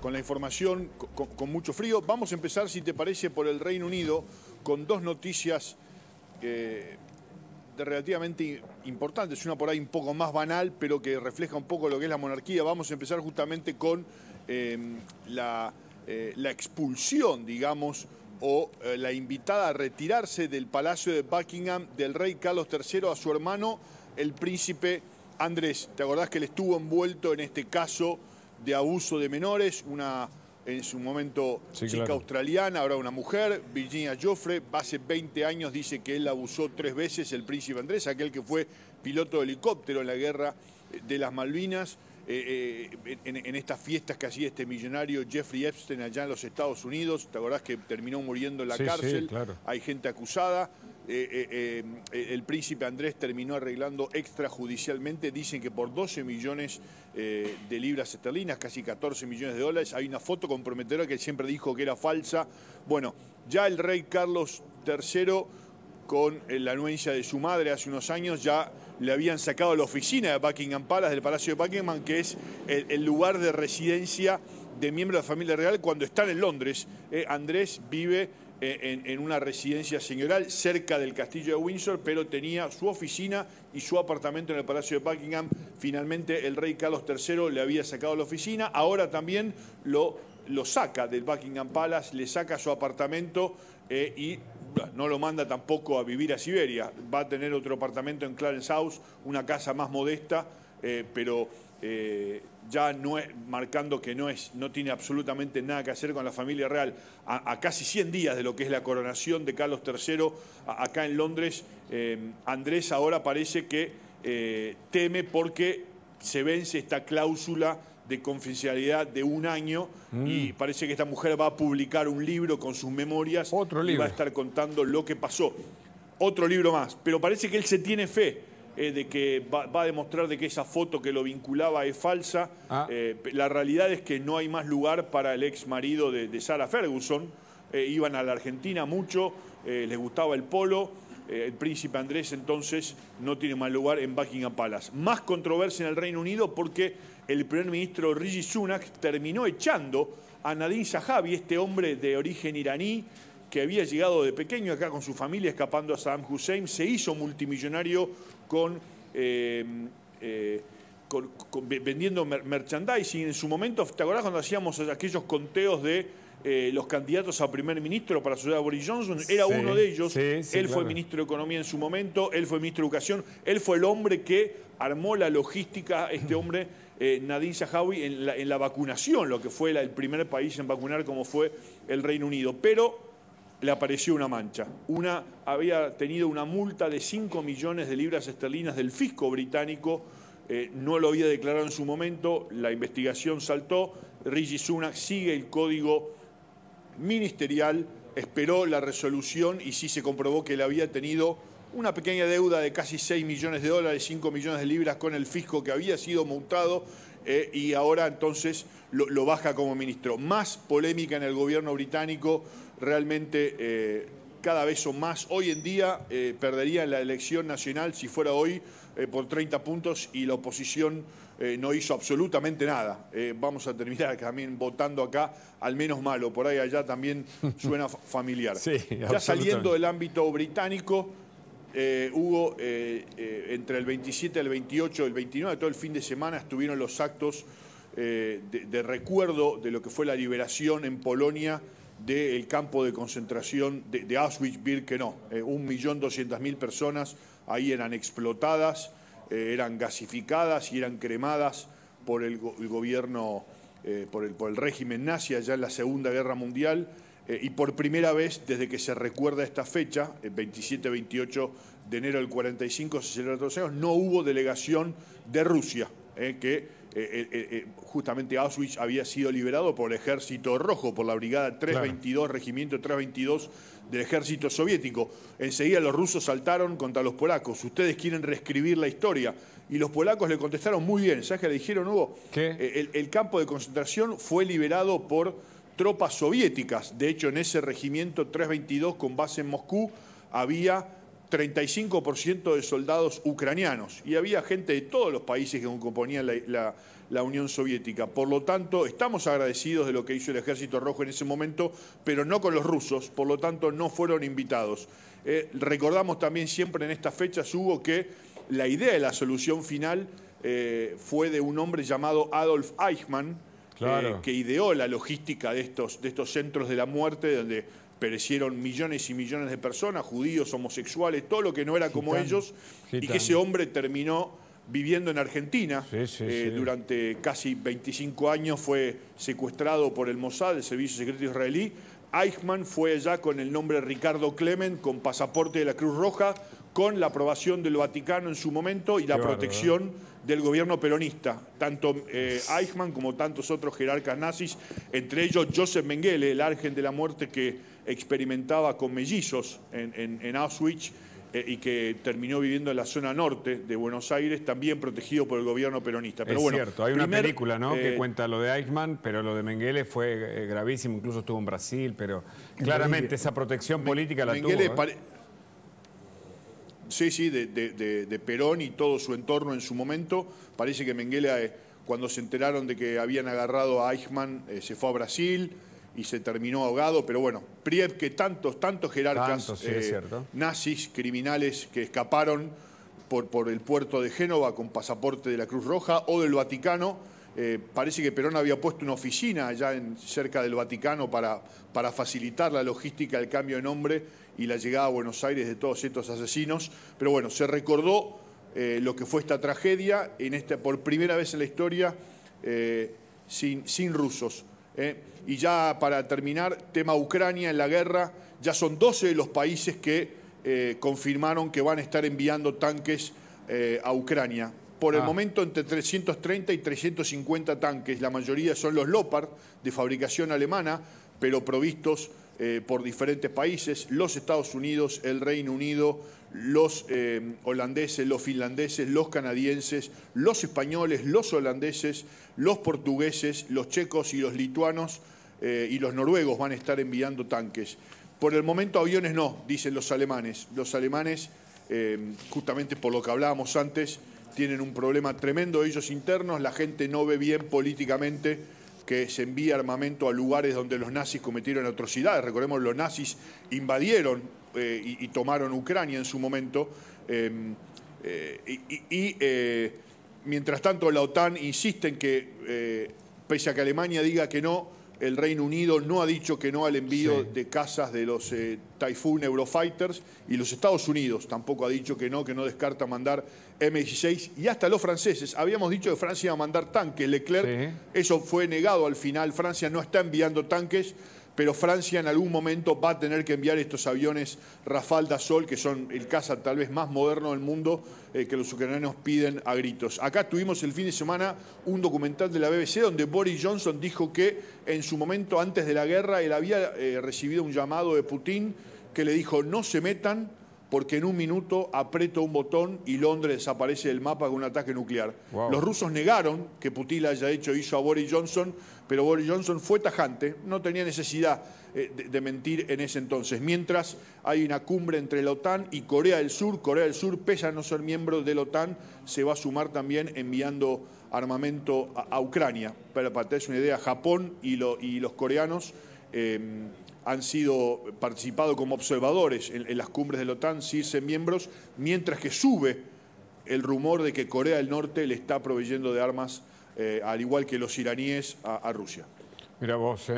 con la información, con mucho frío. Vamos a empezar, si te parece, por el Reino Unido, con dos noticias relativamente importantes. Una por ahí un poco más banal, pero que refleja un poco lo que es la monarquía. Vamos a empezar justamente con la expulsión, digamos, o la invitada a retirarse del Palacio de Buckingham del rey Carlos III a su hermano, el príncipe Andrés. ¿Te acordás que él estuvo envuelto en este caso de abuso de menores? En su momento, sí, chica claro, australiana, ahora una mujer, Virginia Giuffre. Hace 20 años dice que él abusó 3 veces, el príncipe Andrés, aquel que fue piloto de helicóptero en la guerra de las Malvinas, en estas fiestas que hacía este millonario Jeffrey Epstein allá en los Estados Unidos. ¿Te acordás que terminó muriendo en la cárcel? Sí, claro. Hay gente acusada. El príncipe Andrés terminó arreglando extrajudicialmente, dicen que por 12 millones de libras esterlinas, casi 14 millones de dólares. Hay una foto comprometedora que él siempre dijo que era falsa. Bueno, ya el rey Carlos III, con la anuencia de su madre hace unos años, ya le habían sacado la oficina de Buckingham Palace, del Palacio de Buckingham, que es el lugar de residencia de miembros de la familia real cuando están en Londres. Andrés vive en una residencia señorial cerca del castillo de Windsor, pero tenía su oficina y su apartamento en el Palacio de Buckingham. Finalmente el rey Carlos III le había sacado la oficina, ahora también lo saca del Buckingham Palace, le saca su apartamento y no lo manda tampoco a vivir a Siberia. Va a tener otro apartamento en Clarence House, una casa más modesta, pero ya no es, marcando que no tiene absolutamente nada que hacer con la familia real. A casi 100 días de lo que es la coronación de Carlos III acá en Londres, Andrés ahora parece que teme porque se vence esta cláusula de confidencialidad de 1 año y parece que esta mujer va a publicar un libro con sus memorias. Otro libro. Y va a estar contando lo que pasó. Otro libro más, pero parece que él se tiene fe de que va a demostrar de que esa foto que lo vinculaba es falsa. La realidad es que no hay más lugar para el ex marido de Sarah Ferguson. Iban a la Argentina mucho, les gustaba el polo. El príncipe Andrés entonces no tiene más lugar en Buckingham Palace. Más controversia en el Reino Unido porque el primer ministro Rishi Sunak terminó echando a Nadine Zahavi, este hombre de origen iraní que había llegado de pequeño acá con su familia escapando a Saddam Hussein. Se hizo multimillonario vendiendo merchandising. En su momento, ¿te acordás cuando hacíamos aquellos conteos de los candidatos a primer ministro para suceder a Boris Johnson? Era uno de ellos. Él fue ministro de Economía en su momento, él fue ministro de Educación, él fue el hombre que armó la logística, este hombre, Nadine Zahavi, en la vacunación, lo que fue el primer país en vacunar como fue el Reino Unido. Pero le apareció una mancha. Había tenido una multa de 5 millones de libras esterlinas del fisco británico. No lo había declarado en su momento, la investigación saltó. Rishi Sunak sigue el código ministerial, esperó la resolución y sí se comprobó que él había tenido una pequeña deuda de casi 6 millones de dólares, 5 millones de libras con el fisco que había sido multado y ahora entonces lo baja como ministro. Más polémica en el gobierno británico, realmente cada vez son más. Hoy en día perdería la elección nacional si fuera hoy por 30 puntos y la oposición no hizo absolutamente nada. Vamos a terminar también votando acá al menos malo. Por ahí allá también suena familiar. Sí, ya saliendo del ámbito británico, hubo entre el 27, el 28, el 29, todo el fin de semana estuvieron los actos de recuerdo de lo que fue la liberación en Polonia del campo de concentración de Auschwitz-Birkenau. 1.200.000 personas ahí eran explotadas, eran gasificadas y eran cremadas por el gobierno, por el régimen nazi allá en la Segunda Guerra Mundial. Y por primera vez, desde que se recuerda esta fecha, el 27-28 de enero del 45, se celebra todos los años, no hubo delegación de Rusia, justamente Auschwitz había sido liberado por el Ejército Rojo, por la Brigada 322, claro. Regimiento 322 del Ejército Soviético. Enseguida los rusos saltaron contra los polacos. Ustedes quieren reescribir la historia. Y los polacos le contestaron muy bien. ¿Sabes qué le dijeron, Hugo? ¿Qué? El campo de concentración fue liberado por tropas soviéticas. De hecho, en ese regimiento 322 con base en Moscú había 35% de soldados ucranianos y había gente de todos los países que componían la la Unión Soviética. Por lo tanto, estamos agradecidos de lo que hizo el Ejército Rojo en ese momento, pero no con los rusos, por lo tanto no fueron invitados. Recordamos también siempre en estas fechas, Hugo, que la idea de la solución final fue de un hombre llamado Adolf Eichmann, claro, que ideó la logística de estos centros de la muerte, donde perecieron millones y millones de personas, judíos, homosexuales, todo lo que no era como ellos, y que ese hombre terminó viviendo en Argentina. Durante casi 25 años fue secuestrado por el Mossad, el Servicio Secreto Israelí. Eichmann fue allá con el nombre Ricardo Clement, con pasaporte de la Cruz Roja, con la aprobación del Vaticano en su momento y la protección del gobierno peronista. Tanto Eichmann como tantos otros jerarcas nazis, entre ellos Joseph Mengele, el ángel de la muerte que experimentaba con mellizos en Auschwitz y que terminó viviendo en la zona norte de Buenos Aires, también protegido por el gobierno peronista. Pero es cierto, hay una película, ¿no?, que cuenta lo de Eichmann, pero lo de Mengele fue gravísimo, incluso estuvo en Brasil, pero claramente esa protección política la Mengele tuvo. Sí, de Perón y todo su entorno en su momento. Parece que Mengele, cuando se enteraron de que habían agarrado a Eichmann, se fue a Brasil y se terminó ahogado. Pero bueno, Priev, que tantos jerarcas nazis, criminales que escaparon por el puerto de Génova con pasaporte de la Cruz Roja o del Vaticano. Parece que Perón había puesto una oficina allá cerca del Vaticano para facilitar la logística del cambio de nombre y la llegada a Buenos Aires de todos estos asesinos. Pero bueno, se recordó lo que fue esta tragedia por primera vez en la historia sin rusos. Y ya para terminar, tema Ucrania en la guerra, ya son 12 de los países que confirmaron que van a estar enviando tanques a Ucrania. Por el momento, entre 330 y 350 tanques. La mayoría son los Leopard, de fabricación alemana, pero provistos por diferentes países. Los Estados Unidos, el Reino Unido, los holandeses, los finlandeses, los canadienses, los españoles, los holandeses, los portugueses, los checos y los lituanos y los noruegos van a estar enviando tanques. Por el momento aviones no, dicen los alemanes. Los alemanes, justamente por lo que hablábamos antes, tienen un problema tremendo ellos internos, la gente no ve bien políticamente que se envíe armamento a lugares donde los nazis cometieron atrocidades. Recordemos, los nazis invadieron y tomaron Ucrania en su momento. Mientras tanto, la OTAN insiste en que, pese a que Alemania diga que no, el Reino Unido no ha dicho que no al envío de cazas de los Typhoon Eurofighters, y los Estados Unidos tampoco ha dicho que no descarta mandar M-16, y hasta los franceses. Habíamos dicho que Francia iba a mandar tanques, Leclerc, eso fue negado al final. Francia no está enviando tanques, pero Francia en algún momento va a tener que enviar estos aviones Rafale Dassault, que son el caza tal vez más moderno del mundo, que los ucranianos piden a gritos. Acá tuvimos el fin de semana un documental de la BBC donde Boris Johnson dijo que en su momento, antes de la guerra, él había recibido un llamado de Putin que le dijo: no se metan, porque en un minuto aprieto un botón y Londres desaparece del mapa con un ataque nuclear. Los rusos negaron que Putin haya hizo a Boris Johnson, pero Boris Johnson fue tajante, no tenía necesidad de mentir en ese entonces. Mientras hay una cumbre entre la OTAN y Corea del Sur. Corea del Sur, pese a no ser miembro de la OTAN, se va a sumar también enviando armamento a Ucrania. Para tener una idea, Japón y los coreanos han participado como observadores en las cumbres de la OTAN, sin ser miembros, mientras que sube el rumor de que Corea del Norte le está proveyendo de armas, al igual que los iraníes, a Rusia. Mira vos,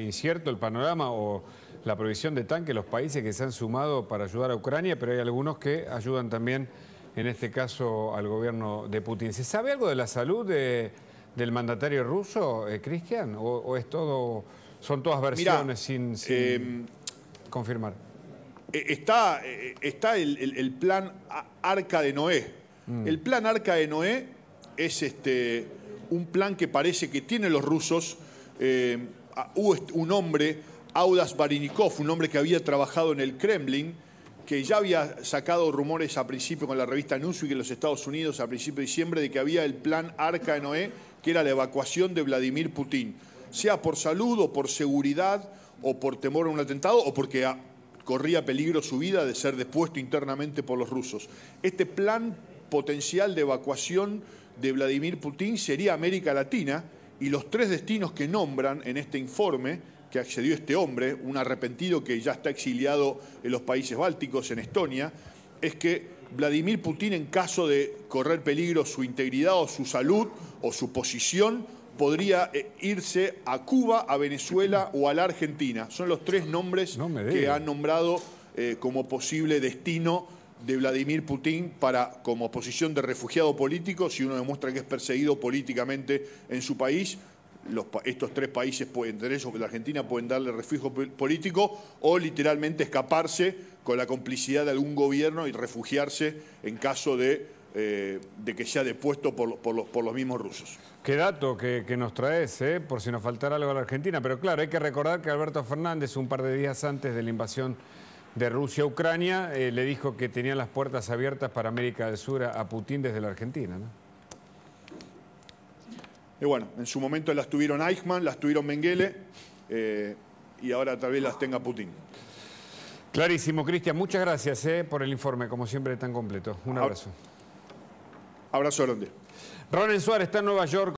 incierto el panorama o la provisión de tanques, los países que se han sumado para ayudar a Ucrania, pero hay algunos que ayudan también, en este caso, al gobierno de Putin. ¿Se sabe algo de la salud del mandatario ruso, Cristian? ¿O es todo, son todas versiones? Mirá, sin confirmar? Está el plan Arca de Noé. El plan Arca de Noé es un plan que parece que tienen los rusos. Hubo un hombre, Audas Barinikov, un hombre que había trabajado en el Kremlin, que ya había sacado rumores a principio con la revista Newsweek en los Estados Unidos a principios de diciembre de que había el plan Arca de Noé, que era la evacuación de Vladimir Putin, sea por salud o por seguridad o por temor a un atentado o porque corría peligro su vida de ser depuesto internamente por los rusos. Este plan potencial de evacuación de Vladimir Putin sería América Latina, y los 3 destinos que nombran en este informe que accedió este hombre, un arrepentido que ya está exiliado en los países bálticos, en Estonia, es que Vladimir Putin, en caso de correr peligro su integridad o su salud o su posición, podría irse a Cuba, a Venezuela o a la Argentina. Son los 3 nombres que han nombrado como posible destino de Vladimir Putin como posición de refugiado político, si uno demuestra que es perseguido políticamente en su país. Estos 3 países, entre ellos la Argentina, pueden darle refugio político o literalmente escaparse con la complicidad de algún gobierno y refugiarse en caso de que sea depuesto por los mismos rusos. Qué dato que nos traes, por si nos faltara algo a la Argentina. Pero claro, hay que recordar que Alberto Fernández, un par de días antes de la invasión de Rusia a Ucrania, le dijo que tenían las puertas abiertas para América del Sur a Putin desde la Argentina, ¿no? Y bueno, en su momento las tuvieron Eichmann, las tuvieron Mengele, y ahora tal vez las tenga Putin. Clarísimo, Cristian. Muchas gracias por el informe, como siempre, tan completo. Un abrazo. Abrazo grande. Ronen Suárez está en Nueva York.